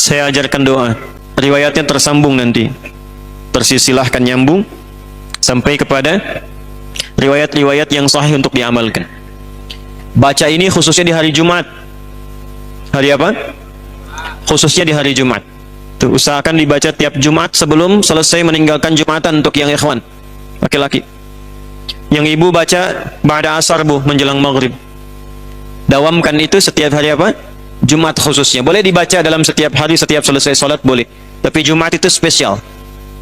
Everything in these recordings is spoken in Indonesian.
saya ajarkan doa. Riwayatnya tersambung nanti. Tersilsilahkan nyambung sampai kepada riwayat-riwayat yang sahih untuk diamalkan. Baca ini khususnya di hari Jumat. Hari apa? Khususnya di hari Jumat. Tuh, usahakan dibaca tiap Jumat sebelum selesai meninggalkan Jumatan untuk yang ikhwan laki-laki. Yang ibu baca ba'da asar bu, menjelang maghrib. Dawamkan itu setiap hari apa? Jumat khususnya. Boleh dibaca dalam setiap hari, setiap selesai sholat boleh. Tapi Jumat itu spesial.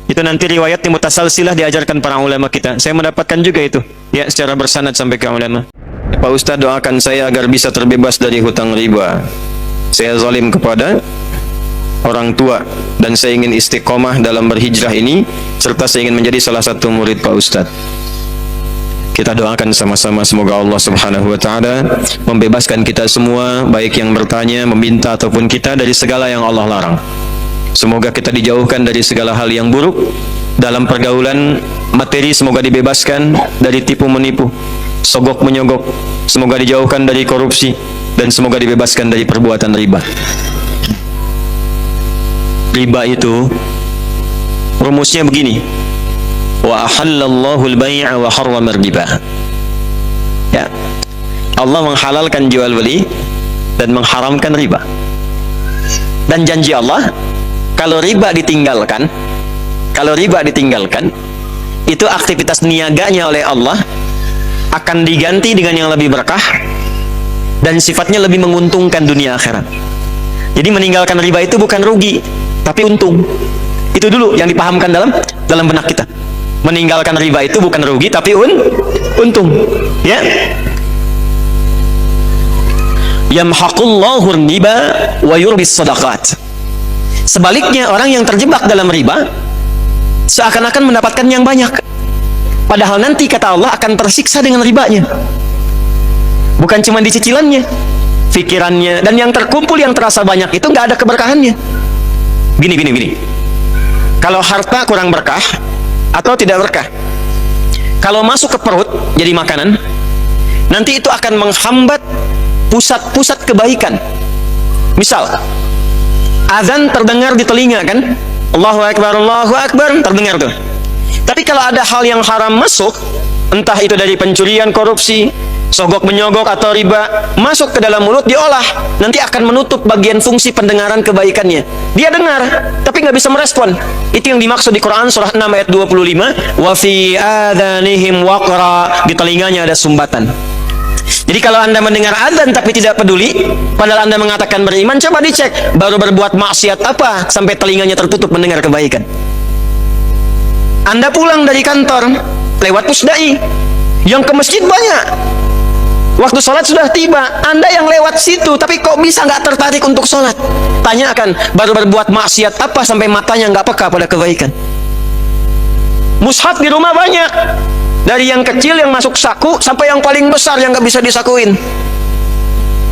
Itu nanti riwayat yang mutasalsilah diajarkan para ulama kita. Saya mendapatkan juga itu, ya, secara bersanad sampai ke ulama. Pak Ustaz, doakan saya agar bisa terbebas dari hutang riba. Saya zalim kepada orang tua dan saya ingin istiqomah dalam berhijrah ini, serta saya ingin menjadi salah satu murid Pak Ustaz. Kita doakan sama-sama semoga Allah Subhanahu wa taala membebaskan kita semua, baik yang bertanya, meminta ataupun kita, dari segala yang Allah larang. Semoga kita dijauhkan dari segala hal yang buruk dalam pergaulan materi, semoga dibebaskan dari tipu menipu, sogok menyogok, semoga dijauhkan dari korupsi, dan semoga dibebaskan dari perbuatan riba. Riba itu rumusnya begini: wa ahallallahu al-bai'a wa harrama riba. Ya, Allah menghalalkan jual beli dan mengharamkan riba. Dan janji Allah, kalau riba ditinggalkan, itu aktivitas niaganya oleh Allah akan diganti dengan yang lebih berkah dan sifatnya lebih menguntungkan dunia akhirat. Jadi meninggalkan riba itu bukan rugi, tapi untung. Itu dulu yang dipahamkan dalam benak kita. Meninggalkan riba itu bukan rugi, tapi untung. Ya. Yamhaqullahu riba wa yurbis shadaqat. Sebaliknya, orang yang terjebak dalam riba seakan-akan mendapatkan yang banyak, padahal nanti kata Allah akan tersiksa dengan ribanya. Bukan cuma di cicilannya, pikirannya, dan yang terkumpul yang terasa banyak itu nggak ada keberkahannya. Gini. Kalau harta kurang berkah atau tidak berkah, kalau masuk ke perut jadi makanan, nanti itu akan menghambat pusat-pusat kebaikan. Misal, azan terdengar di telinga kan, Allahu Akbar, terdengar tuh. Tapi kalau ada hal yang haram masuk, entah itu dari pencurian, korupsi, sogok menyogok atau riba, masuk ke dalam mulut, diolah, nanti akan menutup bagian fungsi pendengaran kebaikannya. Dia dengar, tapi nggak bisa merespon. Itu yang dimaksud di Quran surah 6 ayat 25, wa fi adhanihim waqra, di telinganya ada sumbatan. Jadi kalau Anda mendengar adzan tapi tidak peduli, padahal Anda mengatakan beriman, coba dicek baru berbuat maksiat apa sampai telinganya tertutup mendengar kebaikan. Anda pulang dari kantor lewat pusdai, yang ke masjid banyak, waktu sholat sudah tiba, Anda yang lewat situ tapi kok bisa nggak tertarik untuk sholat? Tanyakan, baru berbuat maksiat apa sampai matanya nggak peka pada kebaikan. Mushaf di rumah banyak, dari yang kecil yang masuk saku sampai yang paling besar yang nggak bisa disakuin,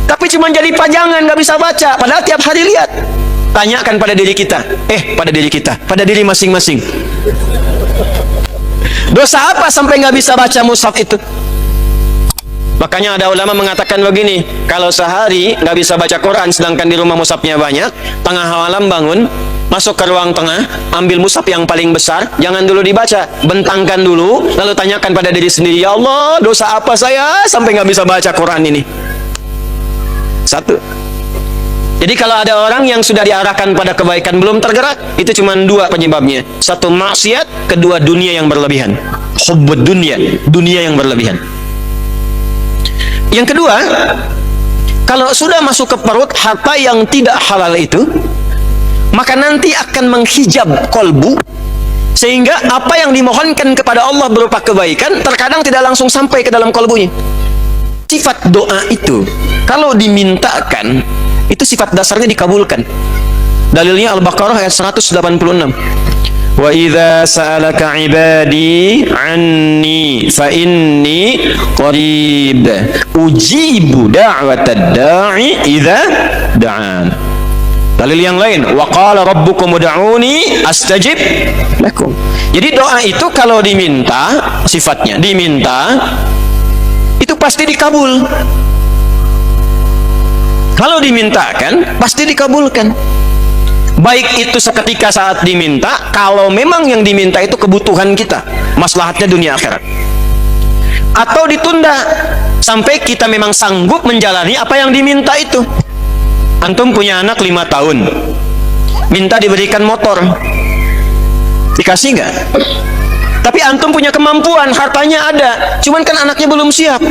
tapi cuma jadi pajangan, nggak bisa baca, padahal tiap hari lihat. Tanyakan pada diri kita, pada diri masing-masing, dosa apa sampai nggak bisa baca mushaf itu? Makanya ada ulama mengatakan begini, kalau sehari nggak bisa baca Quran sedangkan di rumah mushafnya banyak, tengah malam bangun, masuk ke ruang tengah, ambil mushaf yang paling besar, jangan dulu dibaca, bentangkan dulu, lalu tanyakan pada diri sendiri, ya Allah, dosa apa saya sampai nggak bisa baca Quran ini? Satu. Jadi kalau ada orang yang sudah diarahkan pada kebaikan belum tergerak, itu cuma dua penyebabnya. Satu maksiat, kedua dunia yang berlebihan. Hubbud dunia, dunia yang berlebihan. Yang kedua, kalau sudah masuk ke perut harta yang tidak halal itu, maka nanti akan menghijab kolbu, sehingga apa yang dimohonkan kepada Allah berupa kebaikan terkadang tidak langsung sampai ke dalam kolbunya. Sifat doa itu kalau dimintakan, itu sifat dasarnya dikabulkan. Dalilnya Al-Baqarah ayat 186. Wa idza sa'alaka 'ibadi 'anni fa inni qarib ujibu da'watad da'i idza da'an. Dalil yang lain, wa qala rabbukum ud'uni astajib lakum. Jadi doa itu kalau diminta, sifatnya diminta, itu pasti dikabul. Kalau dimintakan, pasti dikabulkan. Baik itu seketika saat diminta, kalau memang yang diminta itu kebutuhan kita, maslahatnya dunia akhirat, atau ditunda sampai kita memang sanggup menjalani apa yang diminta itu. Antum punya anak 5 tahun, minta diberikan motor, dikasih nggak? Tapi antum punya kemampuan, hartanya ada, cuman kan anaknya belum siap.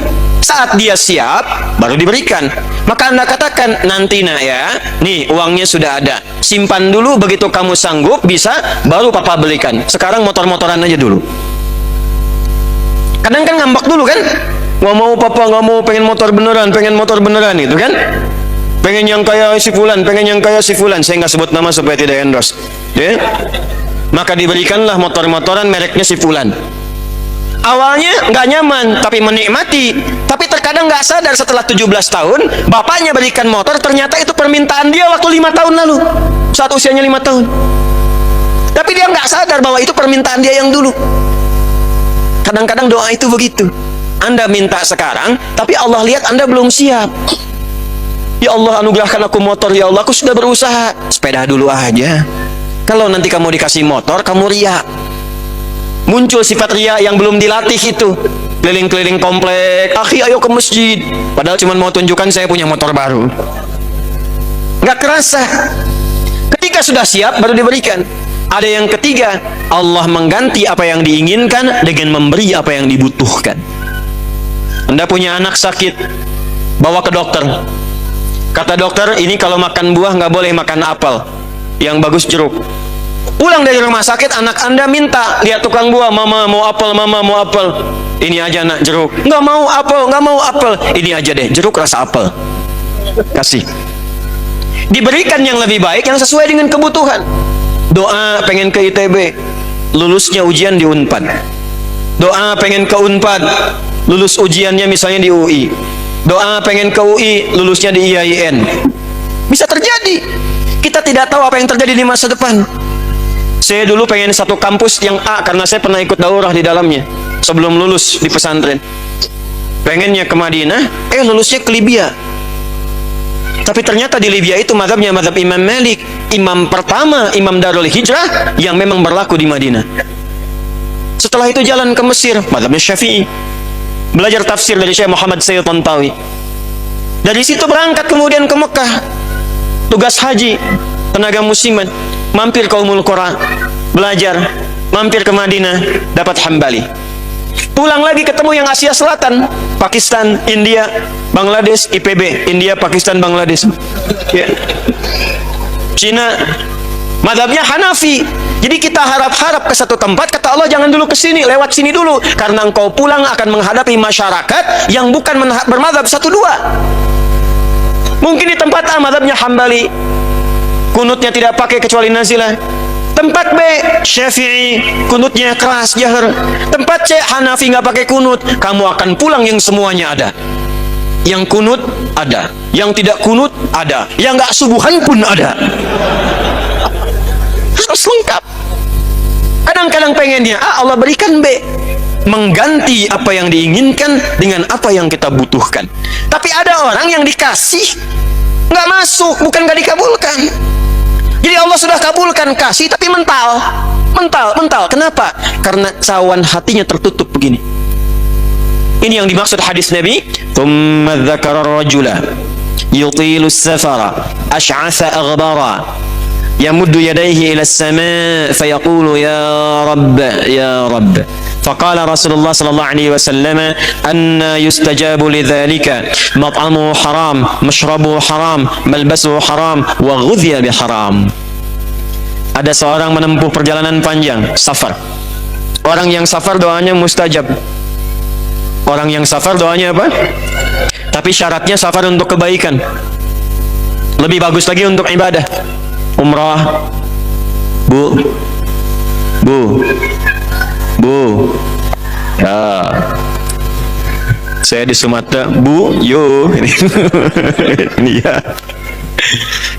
Saat dia siap, baru diberikan. Maka anda katakan, nanti nak ya, nih uangnya sudah ada, simpan dulu, begitu kamu sanggup, bisa, baru papa belikan. Sekarang motor-motoran aja dulu. Kadang kan ngambek dulu kan, nggak mau papa, nggak mau, pengen motor beneran itu kan. Pengen yang kayak si fulan, saya nggak sebut nama supaya tidak endorse, ya. Maka diberikanlah motor-motoran mereknya si fulan. Awalnya nggak nyaman, tapi menikmati. Tapi terkadang nggak sadar setelah 17 tahun, bapaknya berikan motor, ternyata itu permintaan dia waktu 5 tahun lalu, saat usianya 5 tahun. Tapi dia nggak sadar bahwa itu permintaan dia yang dulu. Kadang-kadang doa itu begitu. Anda minta sekarang, tapi Allah lihat Anda belum siap. Ya Allah, anugerahkan aku motor, ya Allah, aku sudah berusaha. Sepeda dulu aja. Kalau nanti kamu dikasih motor, kamu riak. Muncul sifat riak yang belum dilatih itu. Keliling-keliling komplek, akhi ayo ke masjid. Padahal cuma mau tunjukkan saya punya motor baru. Nggak kerasa. Ketika sudah siap, baru diberikan. Ada yang ketiga, Allah mengganti apa yang diinginkan dengan memberi apa yang dibutuhkan. Anda punya anak sakit, bawa ke dokter. Kata dokter, ini kalau makan buah nggak boleh makan apel, yang bagus jeruk. Pulang dari rumah sakit, anak Anda minta, lihat tukang buah, mama mau apel, mama mau apel. Ini aja nak, jeruk. Nggak mau apel. Ini aja deh, jeruk rasa apel. Kasih. Diberikan yang lebih baik, yang sesuai dengan kebutuhan. Doa pengen ke ITB, lulusnya ujian di Unpad. Doa pengen ke Unpad, lulus ujiannya misalnya di UI. Doa pengen ke UI, lulusnya di IAIN. Bisa terjadi. Kita tidak tahu apa yang terjadi di masa depan. Saya dulu pengen satu kampus yang A karena saya pernah ikut daurah di dalamnya sebelum lulus di pesantren. Pengennya ke Madinah, lulusnya ke Libya. Tapi ternyata di Libya itu mazhabnya mazhab Imam Malik, imam pertama, imam Darul Hijrah yang memang berlaku di Madinah. Setelah itu jalan ke Mesir, mazhabnya Syafi'i. Belajar tafsir dari Syekh Muhammad Sayyid Tantawi. Dari situ berangkat kemudian ke Mekah. Tugas haji, tenaga musiman, mampir ke Ummul Qura, belajar, mampir ke Madinah, dapat Hambali. Pulang lagi ketemu yang Asia Selatan, Pakistan, India, Bangladesh, IPB, India, Pakistan, Bangladesh. Ya. Cina, mazhabnya Hanafi. Jadi kita harap-harap ke satu tempat, kata Allah jangan dulu ke sini, lewat sini dulu, karena engkau pulang akan menghadapi masyarakat yang bukan bermazhab 1-2. Mungkin di tempat A mazhabnya Hambali, kunutnya tidak pakai kecuali nazilah. Tempat B Syafi'i, kunutnya keras jahar. Tempat C Hanafi nggak pakai kunut. Kamu akan pulang yang semuanya ada. Yang kunut ada, yang tidak kunut ada, yang nggak subuhan pun ada. Harus lengkap. Kadang-kadang pengennya A, Allah berikan B, mengganti apa yang diinginkan dengan apa yang kita butuhkan. Tapi ada orang yang dikasih nggak masuk, bukan nggak dikabulkan. Jadi Allah sudah kabulkan kasih, tapi mental. Kenapa? Karena cawan hatinya tertutup begini. Ini yang dimaksud hadis Nabi. Thumma dzakara rajula yutilu as-safara ash'atha aghbara yamuddu yadayhi ila as-sama' fayaqulu ya rabb. فقال رسول الله صلى الله عليه وسلم أن يستجاب لذلك مطعمه حرام مشربه حرام ملبسه حرام وغذي بحرام. Ada seorang menempuh perjalanan panjang, safar. Orang yang safar doanya mustajab. Orang yang safar doanya apa? Tapi syaratnya safar untuk kebaikan. Lebih bagus lagi untuk ibadah. Umrah. Bu. Ya. Saya di Sumatera, Bu, yo. Ini ya.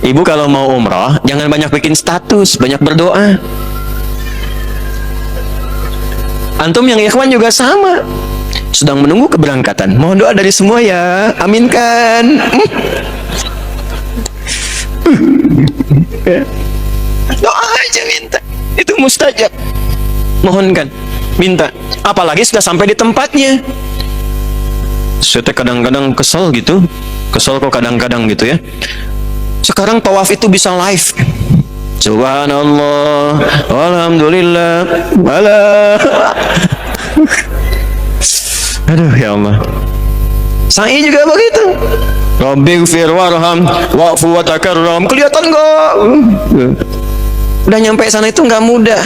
Ibu kalau mau umrah, jangan banyak bikin status, banyak berdoa. Antum yang ikhwan juga sama. Sedang menunggu keberangkatan. Mohon doa dari semua ya. Aminkan. Doa aja minta. Itu mustajab. Mohonkan, minta. Apalagi sudah sampai di tempatnya. Saya kadang-kadang kesel gitu. Kesel kok kadang-kadang gitu ya. Sekarang tawaf itu bisa live. Subhanallah, alhamdulillah, aduh ya Allah. Sa'i juga begitu. Rabbighfir warham wa'fu wa takarram. Kelihatan enggak? Udah nyampe sana itu enggak mudah.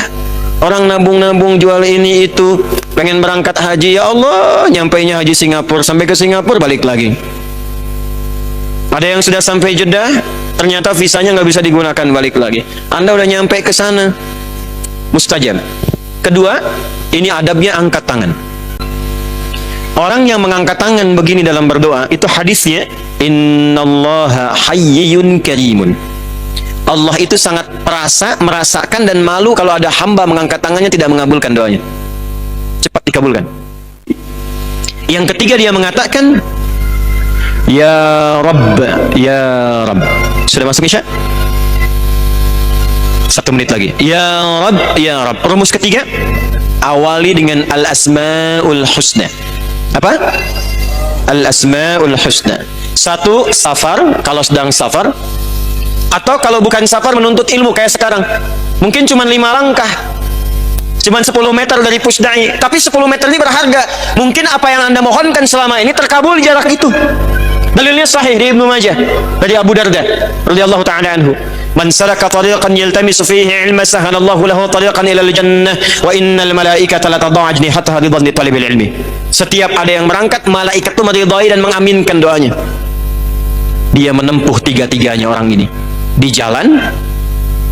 Orang nabung-nabung jual ini itu, pengen berangkat haji, ya Allah, nyampainya haji Singapura, sampai ke Singapura balik lagi. Ada yang sudah sampai Jeddah, ternyata visanya nggak bisa digunakan, balik lagi. Anda udah nyampe ke sana, mustajab. Kedua, ini adabnya angkat tangan. Orang yang mengangkat tangan begini dalam berdoa, itu hadisnya, innallaha hayyun karimun. Allah itu sangat merasakan dan malu kalau ada hamba mengangkat tangannya tidak mengabulkan doanya. Cepat dikabulkan. Yang ketiga dia mengatakan, ya Rabb, ya Rabb. Sudah masuk Isya? 1 menit lagi. Ya Rabb, ya Rabb. Rumus ketiga, awali dengan Al-Asma'ul Husna. Apa? Al-Asma'ul Husna. 1, safar, kalau sedang safar. Atau kalau bukan safar menuntut ilmu kayak sekarang, mungkin cuma 5 langkah, cuma 10 meter dari Pusdai, tapi 10 meter ini berharga. Mungkin apa yang Anda mohonkan selama ini terkabul jarak itu. Dalilnya sahih di Ibnu Majah dari Abu Darda radhiyallahu ta'ala anhu, man salaka tariqan yaltamisu fihi ilma sahalallahu lahu tariqan ilal jannah wa innal malaikata la tad'u ajnihataha ridwan li talibil ilmi. Setiap ada yang berangkat, malaikat itu meridai dan mengaminkan doanya. Dia menempuh tiga-tiganya orang ini di jalan,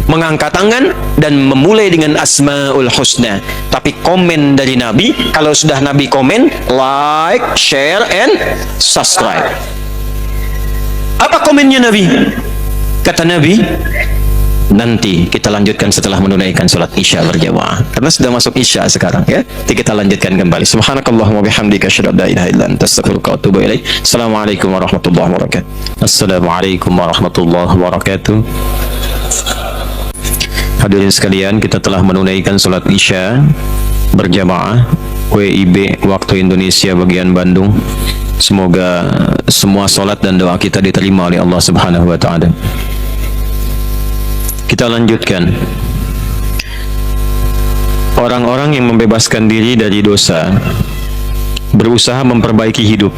mengangkat tangan, dan memulai dengan Asmaul Husna. Tapi komen dari Nabi, kalau sudah Nabi komen, like, share, and subscribe. Apa komennya Nabi? Kata Nabi, nanti kita lanjutkan setelah menunaikan sholat Isya berjamaah, karena sudah masuk Isya sekarang ya. Nanti kita lanjutkan kembali. Subhanakallahumma bihamdika asyhadu an la ilaha illa anta astaghfiruka wa atubu ilaik. Assalamualaikum warahmatullahi wabarakatuh. Assalamualaikum warahmatullahi wabarakatuh. Hadirin sekalian, kita telah menunaikan sholat Isya berjamaah WIB waktu Indonesia bagian Bandung. Semoga semua sholat dan doa kita diterima oleh Allah Subhanahu wa ta'ala. Kita lanjutkan. Orang-orang yang membebaskan diri dari dosa berusaha memperbaiki hidup,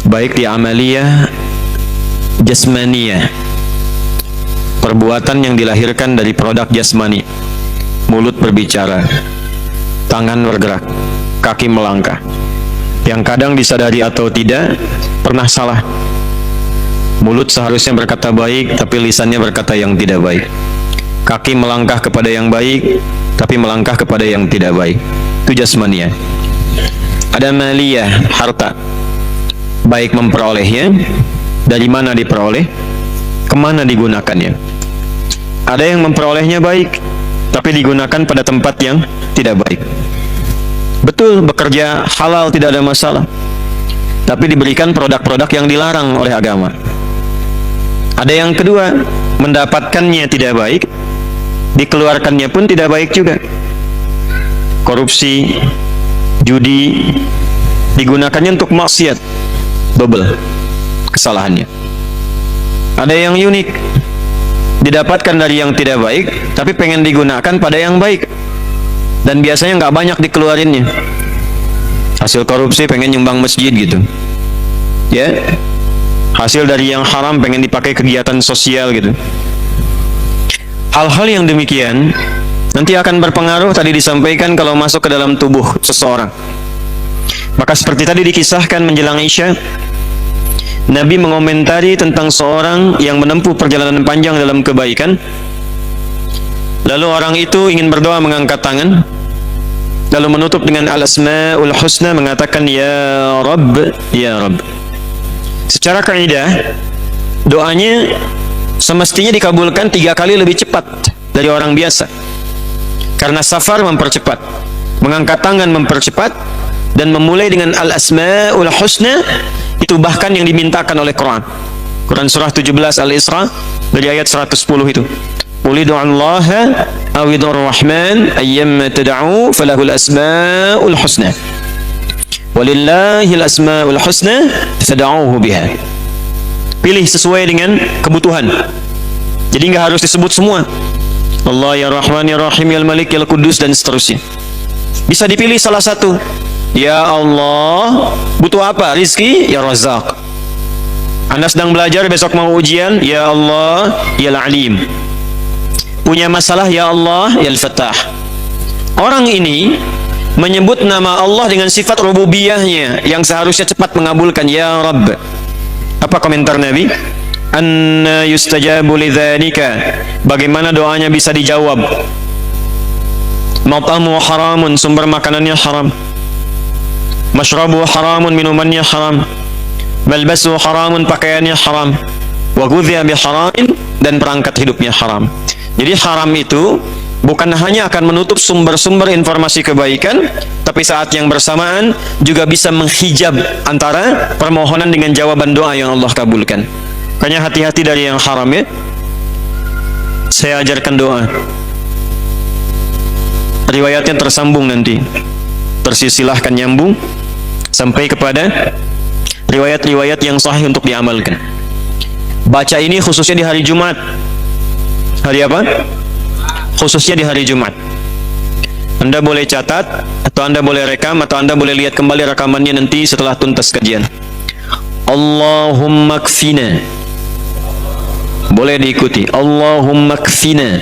baik di amaliyah jasmaniyah, perbuatan yang dilahirkan dari produk jasmani, mulut berbicara, tangan bergerak, kaki melangkah, yang kadang disadari atau tidak pernah salah. Mulut seharusnya berkata baik, tapi lisannya berkata yang tidak baik. Kaki melangkah kepada yang baik, tapi melangkah kepada yang tidak baik. Itu jasmania. Ada maliyah, harta. Baik memperolehnya, dari mana diperoleh, kemana digunakannya. Ada yang memperolehnya baik, tapi digunakan pada tempat yang tidak baik. Betul, bekerja halal tidak ada masalah, tapi diberikan produk-produk yang dilarang oleh agama. Ada yang kedua, mendapatkannya tidak baik, dikeluarkannya pun tidak baik juga. Korupsi, judi, digunakannya untuk maksiat, double kesalahannya. Ada yang unik, didapatkan dari yang tidak baik, tapi pengen digunakan pada yang baik, dan biasanya nggak banyak dikeluarinnya. Hasil korupsi pengen nyumbang masjid gitu, ya. Hasil dari yang haram pengen dipakai kegiatan sosial gitu. Hal-hal yang demikian nanti akan berpengaruh, tadi disampaikan, kalau masuk ke dalam tubuh seseorang. Maka seperti tadi dikisahkan menjelang Isya, Nabi mengomentari tentang seorang yang menempuh perjalanan panjang dalam kebaikan, lalu orang itu ingin berdoa mengangkat tangan, lalu menutup dengan Al-Asma'ul Husna, mengatakan ya Rabb, ya Rabb. Secara kaidah, doanya semestinya dikabulkan 3 kali lebih cepat dari orang biasa, karena safar mempercepat, mengangkat tangan mempercepat, dan memulai dengan Al-Asma'ul Husna itu bahkan yang dimintakan oleh Quran. Quran surah 17 Al-Isra dari ayat 110 itu, Qul ud'u Allaha aw ud'u Rahman ayyamma tad'u falahul asmaul husna. Walillahil asmaul husna fad'uhu biha. Pilih sesuai dengan kebutuhan. Jadi nggak harus disebut semua. Allah ya Rahman ya Rahim ya Malik ya Qudus dan seterusnya. Bisa dipilih salah satu. Ya Allah, butuh apa? Rizki, ya Razzaq. Anda sedang belajar, besok mau ujian, ya Allah, ya Alim. Punya masalah, ya Allah, ya Al-Fattah. Orang ini menyebut nama Allah dengan sifat rububiyahnya yang seharusnya cepat mengabulkan, ya Rabb. Apa komentar Nabi? Anna yustajabu lidzalika. Bagaimana doanya bisa dijawab? Mat'amu haramun, sumber makanannya haram. Mashrabu haramun, minumannya haram. Malbasu haramun, pakaiannya haram. Wa ghudhiya bi haramin, dan perangkat hidupnya haram. Jadi haram itu bukan hanya akan menutup sumber-sumber informasi kebaikan, tapi saat yang bersamaan juga bisa menghijab antara permohonan dengan jawaban doa yang Allah kabulkan. Makanya hati-hati dari yang haram ya. Saya ajarkan doa. Riwayatnya tersambung nanti. Tersilsilahkan nyambung sampai kepada riwayat-riwayat yang sahih untuk diamalkan. Baca ini khususnya di hari Jumat. Hari apa? Khususnya di hari Jumat. Anda boleh catat, atau Anda boleh rekam, atau Anda boleh lihat kembali rekamannya nanti setelah tuntas kajian. Allahumma kfina. Boleh diikuti. Allahumma kfina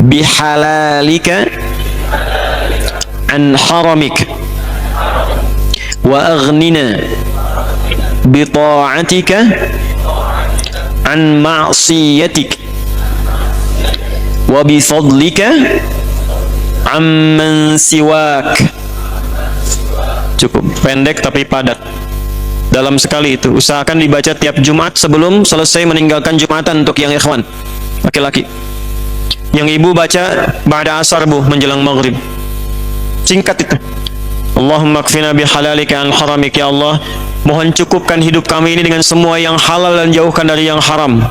bihalalika an haramik wa aghnina bita'atika an ma'siyatik wa bifadlika amman siwak. Cukup pendek tapi padat, dalam sekali itu. Usahakan dibaca tiap Jumat sebelum selesai meninggalkan Jumatan untuk yang ikhwan laki-laki. Yang ibu baca ba'da asar bu, menjelang maghrib. Singkat itu. Allahumma kfina bihalalika an haramik. Ya Allah, mohon cukupkan hidup kami ini dengan semua yang halal dan jauhkan dari yang haram.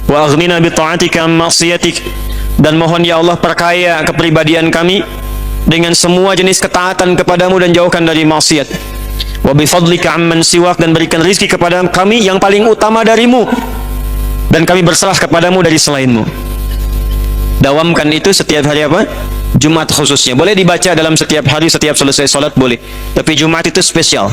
Wa aghnina bi ta'atika an ma'siyatik. Dan mohon ya Allah perkaya kepribadian kami dengan semua jenis ketaatan kepadamu dan jauhkan dari maksiat. Wa bi fadlika amman siwak. Dan berikan rizki kepada kami yang paling utama darimu, dan kami berserah kepadamu dari selainmu. Dawamkan itu setiap hari apa? Jumat khususnya. Boleh dibaca dalam setiap hari, setiap selesai sholat boleh. Tapi Jumat itu spesial.